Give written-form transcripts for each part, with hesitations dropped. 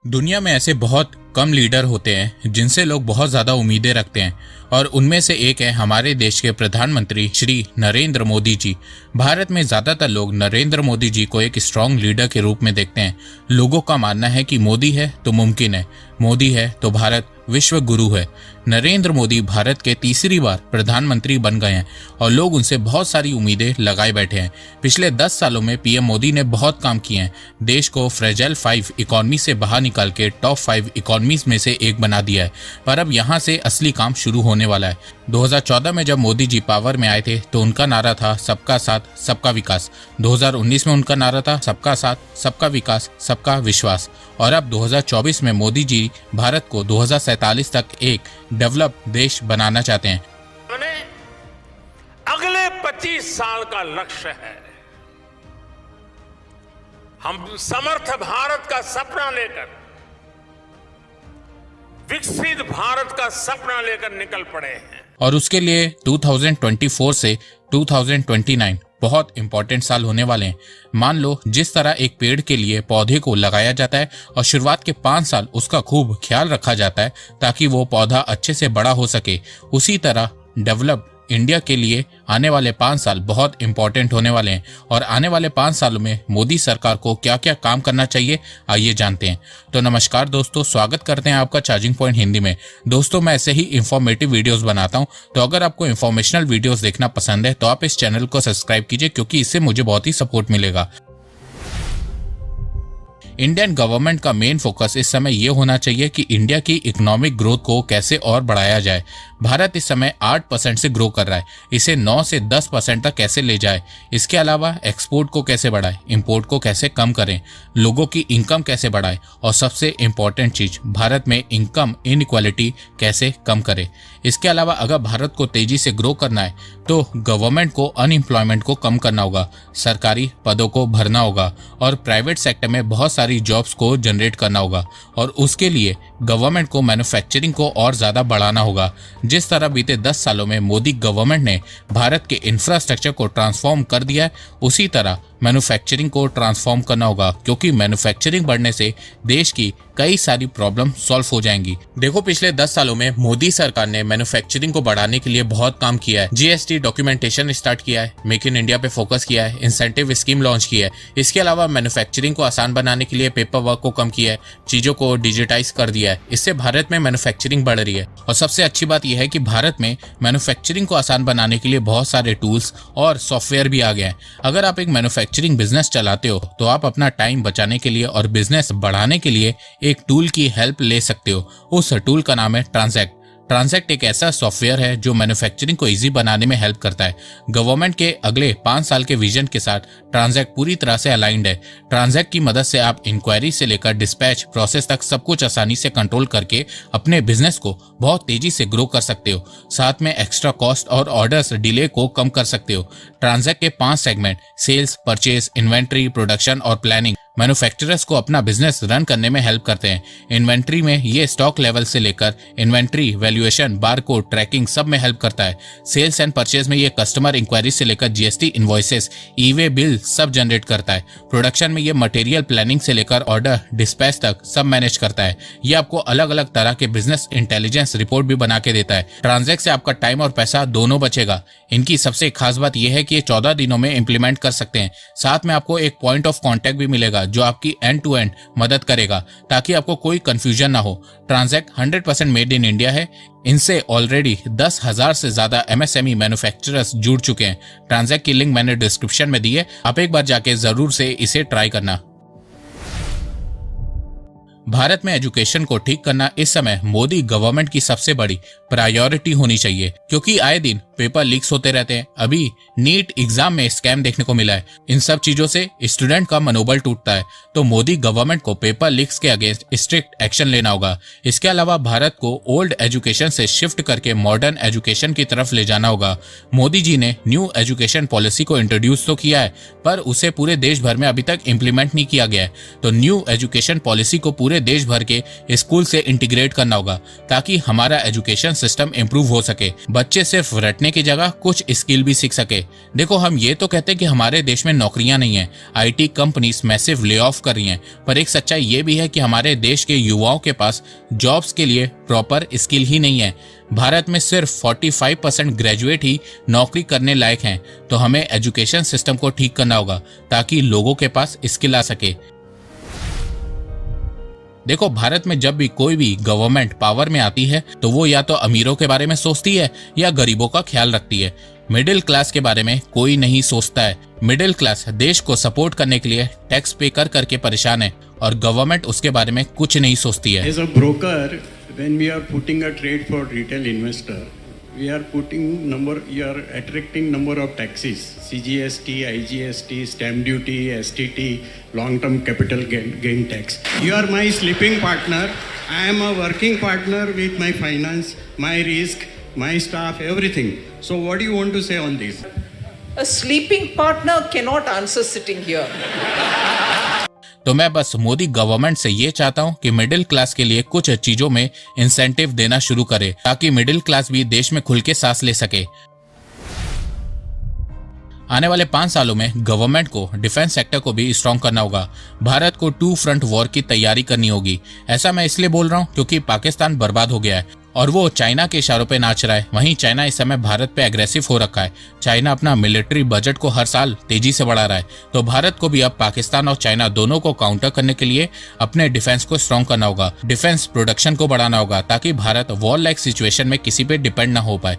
दुनिया में ऐसे बहुत कम लीडर होते हैं जिनसे लोग बहुत ज्यादा उम्मीदें रखते हैं और उनमें से एक है हमारे देश के प्रधानमंत्री श्री नरेंद्र मोदी जी। भारत में ज्यादातर लोग नरेंद्र मोदी जी को एक स्ट्रांग लीडर के रूप में देखते हैं। लोगों का मानना है कि मोदी है तो मुमकिन है, मोदी है तो भारत विश्व गुरु है। नरेंद्र मोदी भारत के तीसरी बार प्रधानमंत्री बन गए हैं और लोग उनसे बहुत सारी उम्मीदें लगाए बैठे हैं। पिछले 10 सालों में पीएम मोदी ने बहुत काम किए हैं। देश को फ्रेजाइल 5 इकोनॉमी से बाहर निकाल के टॉप 5 इकोनॉमीज में से एक बना दिया है। पर अब यहाँ से असली काम शुरू होने वाला है। 2014 में जब मोदी जी पावर में आए थे तो उनका नारा था सबका साथ सबका विकास। 2019 में उनका नारा था सबका साथ सबका विकास सबका विश्वास। और अब 2024 में मोदी जी भारत को 2047 तक एक डेवलप देश बनाना चाहते हैं। अगले 25 साल का लक्ष्य है। हम समर्थ भारत का सपना लेकर, विकसित भारत का सपना लेकर निकल पड़े हैं। और उसके लिए 2024 से 2029 बहुत इंपॉर्टेंट साल होने वाले हैं। मान लो जिस तरह एक पेड़ के लिए पौधे को लगाया जाता है और शुरुआत के 5 साल उसका खूब ख्याल रखा जाता है ताकि वो पौधा अच्छे से बड़ा हो सके, उसी तरह डेवलप इंडिया के लिए आने वाले 5 साल बहुत इंपॉर्टेंट होने वाले हैं। और आने वाले 5 सालों में मोदी सरकार को क्या क्या काम करना चाहिए, आइए जानते हैं। तो नमस्कार दोस्तों, स्वागत करते हैं आपका चार्जिंग पॉइंट हिंदी में। दोस्तों, मैं ऐसे ही इंफॉर्मेटिव वीडियोस बनाता हूं, तो अगर आपको इंफॉर्मेशनल वीडियोस देखना पसंद है तो आप इस चैनल को सब्सक्राइब कीजिए, क्योंकि इससे मुझे बहुत ही सपोर्ट मिलेगा। इंडियन गवर्नमेंट का मेन फोकस इस समय ये होना चाहिए कि इंडिया की इकोनॉमिक ग्रोथ को कैसे और बढ़ाया जाए। भारत इस समय 8% से ग्रो कर रहा है, इसे 9 से 10% तक कैसे ले जाए। इसके अलावा एक्सपोर्ट को कैसे बढ़ाए, इंपोर्ट को कैसे कम करें, लोगों की इनकम कैसे बढ़ाए और सबसे इम्पोर्टेंट चीज भारत में इनकम इनइक्वालिटी कैसे कम करे। इसके अलावा अगर भारत को तेजी से ग्रो करना है तो गवर्नमेंट को अनएम्प्लॉयमेंट को कम करना होगा, सरकारी पदों को भरना होगा और प्राइवेट सेक्टर में बहुत सारी जॉब्स को जनरेट करना होगा। और उसके लिए गवर्नमेंट को मैन्युफैक्चरिंग को और ज्यादा बढ़ाना होगा। जिस तरह बीते 10 सालों में मोदी गवर्नमेंट ने भारत के इंफ्रास्ट्रक्चर को ट्रांसफॉर्म कर दिया है, उसी तरह मैन्युफैक्चरिंग को ट्रांसफॉर्म करना होगा, क्योंकि मैन्युफैक्चरिंग बढ़ने से देश की कई सारी प्रॉब्लम सॉल्व हो जाएंगी। देखो, पिछले 10 सालों में मोदी सरकार ने मैन्युफैक्चरिंग को बढ़ाने के लिए बहुत काम किया है। जीएसटी डॉक्यूमेंटेशन स्टार्ट किया है, मेक इन इंडिया पे फोकस किया है, इंसेंटिव स्कीम लॉन्च किया है। इसके अलावा मैन्युफैक्चरिंग को आसान बनाने के लिए पेपर वर्क को कम किया है, चीजों को डिजिटाइज कर दिया है। इससे भारत में मैन्युफैक्चरिंग बढ़ रही है। और सबसे अच्छी बात यह है कि भारत में मैन्युफैक्चरिंग को आसान बनाने के लिए बहुत सारे टूल्स और सॉफ्टवेयर भी आ गए हैं। अगर आप एक मैन्युफैक्चरिंग बिजनेस चलाते हो तो आप अपना टाइम बचाने के लिए और बिजनेस बढ़ाने के लिए एक टूल की हेल्प ले सकते हो। उस टूल का नाम है ट्रांजैक्ट। ट्रांजैक्ट एक ऐसा सॉफ्टवेयर है जो मैन्युफैक्चरिंग को इजी बनाने में हेल्प करता है। गवर्नमेंट के अगले 5 साल के विजन के साथ ट्रांजैक्ट पूरी तरह से अलाइंड है। ट्रांजैक्ट की मदद से आप इंक्वायरी से लेकर डिस्पैच प्रोसेस तक सब कुछ आसानी से कंट्रोल करके अपने बिजनेस को बहुत तेजी से ग्रो कर सकते हो। साथ में एक्स्ट्रा कॉस्ट और ऑर्डर्स डिले को कम कर सकते हो। ट्रांजैक्ट के 5 segment sales, purchase, inventory, production और प्लानिंग मैन्युफैक्चरर्स को अपना बिजनेस रन करने में हेल्प करते हैं। इन्वेंट्री में ये स्टॉक लेवल से लेकर इन्वेंट्री वैल्यूएशन, बारकोड ट्रैकिंग सब में हेल्प करता है। सेल्स एंड परचेज में ये कस्टमर इंक्वायरी से लेकर जीएसटी इनवॉइसेस, ई-वे बिल सब जनरेट करता है। प्रोडक्शन में ये मटेरियल प्लानिंग से लेकर ऑर्डर डिस्पैच तक सब मैनेज करता है। ये आपको अलग अलग तरह के बिजनेस इंटेलिजेंस रिपोर्ट भी बना के देता है। ट्रांजैक्ट से आपका टाइम और पैसा दोनों बचेगा। इनकी सबसे खास बात यह है कि ये 14 दिनों में इंप्लीमेंट कर सकते हैं। साथ में आपको एक पॉइंट ऑफ कॉन्टैक्ट भी मिलेगा जो आपकी एंड टू एंड मदद करेगा ताकि आपको कोई कंफ्यूजन ना हो। ट्रांजैक्ट 100% मेड इन इंडिया है। इनसे ऑलरेडी 10,000 से ज्यादा एमएसएमई मैन्युफैक्चरर्स जुड़ चुके हैं। ट्रांजैक्ट की लिंक मैंने डिस्क्रिप्शन में दी है, आप एक बार जाके जरूर से इसे ट्राई करना। भारत में एजुकेशन को ठीक करना इस समय मोदी गवर्नमेंट की सबसे बड़ी प्रायोरिटी होनी चाहिए, क्योंकि आए दिन पेपर लीक्स होते रहते हैं। अभी नीट एग्जाम में स्कैम देखने को मिला है। इन सब चीजों से स्टूडेंट का मनोबल टूटता है। तो मोदी गवर्नमेंट को पेपर लीक्स के अगेंस्ट स्ट्रिक्ट एक्शन लेना होगा। इसके अलावा भारत को ओल्ड एजुकेशन से शिफ्ट करके मॉडर्न एजुकेशन की तरफ ले जाना होगा। मोदी जी ने न्यू एजुकेशन पॉलिसी को इंट्रोड्यूस तो किया है, पर उसे पूरे देश भर में अभी तक इम्प्लीमेंट नहीं किया गया है। तो न्यू एजुकेशन पॉलिसी को पूरे देश भर के स्कूल से इंटीग्रेट करना होगा ताकि हमारा एजुकेशन सिस्टम इंप्रूव हो सके। बच्चे सिर्फ रटने सीखने की जगह कुछ स्किल भी सीख सके। देखो, हम ये तो कहते हैं कि हमारे देश में नौकरियां नहीं है, IT companies massive lay off कर रही हैं, पर एक सच्चाई ये भी है कि हमारे देश के युवाओं के पास जॉब्स के लिए प्रॉपर स्किल ही नहीं है। भारत में सिर्फ 45% ग्रेजुएट ही नौकरी करने लायक हैं। तो हमें एजुकेशन सिस्टम को ठीक करना होगा ताकि लोगों के पास स्किल आ सके। देखो, भारत में जब भी कोई भी गवर्नमेंट पावर में आती है तो वो या तो अमीरों के बारे में सोचती है या गरीबों का ख्याल रखती है। मिडिल क्लास के बारे में कोई नहीं सोचता है। मिडिल क्लास देश को सपोर्ट करने के लिए टैक्स पे कर करके परेशान है और गवर्नमेंट उसके बारे में कुछ नहीं सोचती है। As a broker, when we are putting a trade for retail investor, we are attracting number of taxes, CGST, IGST, stamp duty, STT, long-term capital gain tax. You are my sleeping partner. I am a working partner with my finance, my risk, my staff, everything. So what do you want to say on this? A sleeping partner cannot answer sitting here. तो मैं बस Modi government से ये चाहता हूँ कि middle class के लिए कुछ चीजों में इंसेंटिव देना शुरू करे ताकि मिडिल क्लास भी देश में खुल के सांस ले सके। आने वाले 5 सालों में गवर्नमेंट को डिफेंस सेक्टर को भी स्ट्रॉन्ग करना होगा। भारत को 2 फ्रंट वॉर की तैयारी करनी होगी। ऐसा मैं इसलिए बोल रहा हूँ क्योंकि पाकिस्तान बर्बाद हो गया है और वो चाइना के इशारों पे नाच रहा है। वहीं चाइना इस समय भारत पे एग्रेसिव हो रखा है। चाइना अपना मिलिट्री बजट को हर साल तेजी से बढ़ा रहा है। तो भारत को भी अब पाकिस्तान और चाइना दोनों को काउंटर करने के लिए अपने डिफेंस को स्ट्रॉन्ग करना होगा, डिफेंस प्रोडक्शन को बढ़ाना होगा ताकि भारत वॉर लाइक सिचुएशन में किसी पे डिपेंड ना हो पाए।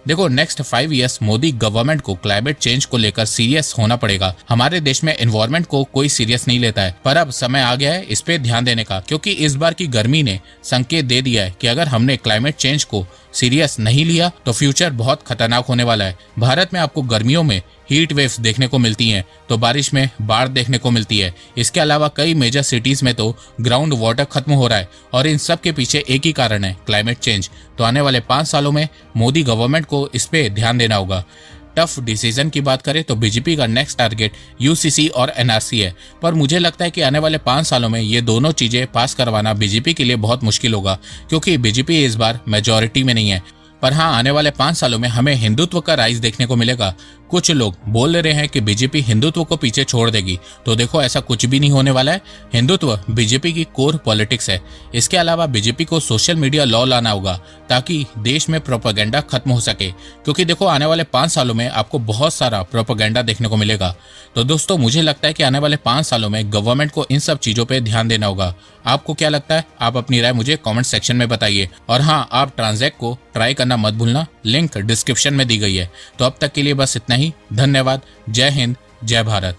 देखो, नेक्स्ट 5 इयर्स मोदी गवर्नमेंट को क्लाइमेट चेंज को लेकर सीरियस होना पड़ेगा। हमारे देश में एनवायरनमेंट को कोई सीरियस नहीं लेता है, पर अब समय आ गया है इस पे ध्यान देने का, क्योंकि इस बार की गर्मी ने संकेत दे दिया है कि अगर हमने क्लाइमेट चेंज को सीरियस नहीं लिया तो फ्यूचर बहुत खतरनाक होने वाला है। भारत में आपको गर्मियों में हीट वेव्स देखने को मिलती हैं, तो बारिश में बाढ़ देखने को मिलती है। इसके अलावा कई मेजर सिटीज में तो ग्राउंड वाटर खत्म हो रहा है और इन सब के पीछे एक ही कारण है, क्लाइमेट चेंज। तो आने वाले 5 सालों में मोदी गवर्नमेंट को इस पे ध्यान देना होगा। टफ डिसीजन की बात करें तो बीजेपी का नेक्स्ट टारगेट UCC और NRC है, पर मुझे लगता है कि आने वाले 5 सालों में ये दोनों चीजें पास करवाना बीजेपी के लिए बहुत मुश्किल होगा, क्योंकि बीजेपी इस बार मेजॉरिटी में नहीं है। पर हाँ, आने वाले 5 सालों में हमें हिंदुत्व का राइज देखने को मिलेगा। कुछ लोग बोल रहे हैं कि बीजेपी हिंदुत्व को पीछे छोड़ देगी, तो देखो ऐसा कुछ भी नहीं होने वाला है। हिंदुत्व बीजेपी की कोर पॉलिटिक्स है। इसके अलावा बीजेपी को सोशल मीडिया लॉ लाना होगा ताकि देश में प्रोपेगेंडा खत्म हो सके, क्योंकि देखो आने वाले 5 सालों में आपको बहुत सारा प्रोपेगेंडा देखने को मिलेगा। तो दोस्तों, मुझे लगता है कि आने वाले 5 सालों में गवर्नमेंट को इन सब चीजों पे ध्यान देना होगा। आपको क्या लगता है? आप अपनी राय मुझे कमेंट सेक्शन में बताइए। और हाँ, आप ट्रांजैक्ट को ट्राई करना मत भूलना, लिंक डिस्क्रिप्शन में दी गई है। तो अब तक के लिए बस इतना ही। धन्यवाद। जय हिंद, जय भारत।